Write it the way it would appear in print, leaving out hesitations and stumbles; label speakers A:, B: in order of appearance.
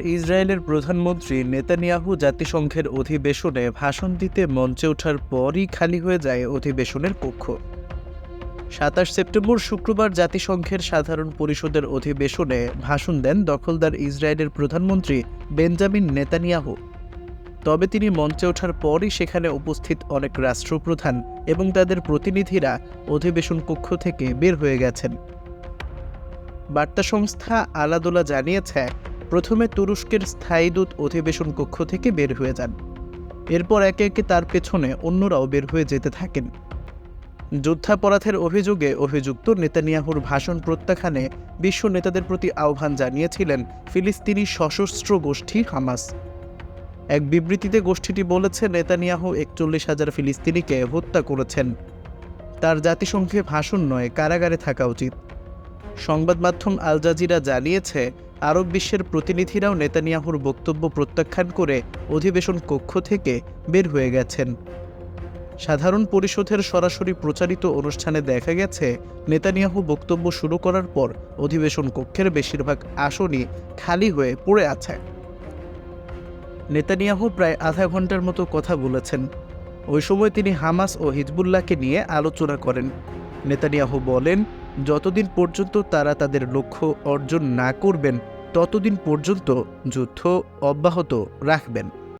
A: ইসরায়েলের প্রধানমন্ত্রী নেতানিয়াহু জাতিসংঘের অধিবেশনে ভাষণ দিতে মঞ্চে ওঠার পরই খালি হয়ে যায় অধিবেশনের কক্ষ। ২৭ সেপ্টেম্বর শুক্রবার জাতিসংঘের সাধারণ পরিষদের অধিবেশনে ভাষণ দেন দখলদার ইসরায়েলের প্রধানমন্ত্রী বেঞ্জামিন নেতানিয়াহু। তবে তিনি মঞ্চে ওঠার পরই সেখানে উপস্থিত অনেক রাষ্ট্রপ্রধান এবং তাদের প্রতিনিধিরা অধিবেশন কক্ষ থেকে বের হয়ে গেছেন। বার্তা সংস্থা আলাদোলা জানিয়েছে, প্রথমে তুরস্কের স্থায়ী দূত অধিবেশন কক্ষ থেকে বের হয়ে যান। এরপর একে একে তার পেছনে অন্যরাও বের হয়ে যেতে থাকেন। যুদ্ধাপরাধের অভিযোগে অভিযুক্ত নেতানিয়াহুর ভাষণ প্রত্যাখ্যানে বিশ্ব নেতাদের প্রতি আহ্বান জানিয়েছিলেন ফিলিস্তিনি সশস্ত্র গোষ্ঠী হামাস। এক বিবৃতিতে গোষ্ঠীটি বলেছে, নেতানিয়াহু ৪১,০০০ ফিলিস্তিনিকে হত্যা করেছেন। তার জাতিসংঘে ভাষণ নয়, কারাগারে থাকা উচিত। সংবাদ মাধ্যম আল জাজিরা জানিয়েছে, আরব বিশ্বের প্রতিনিধিরাও নেতানিয়াহুর বক্তব্য প্রত্যাখ্যান করে অধিবেশন কক্ষ থেকে বের হয়ে গেছেন। সাধারণ পরিষদের সরাসরি প্রচারিত অনুষ্ঠানে দেখা গেছে, নেতানিয়াহু বক্তব্য শুরু করার পর অধিবেশন কক্ষের বেশিরভাগ আসনই খালি হয়ে পড়ে আছে। নেতানিয়াহু প্রায় আধা ঘন্টার মতো কথা বলেছেন। ওই সময় তিনি হামাস ও হিজবুল্লাহকে নিয়ে আলোচনা করেন। নেতানিয়াহু বলেন, যতদিন পর্যন্ত তারা তাদের লক্ষ্য অর্জন না করবেন ততদিন পর্যন্ত যুদ্ধ অব্যাহত রাখবেন।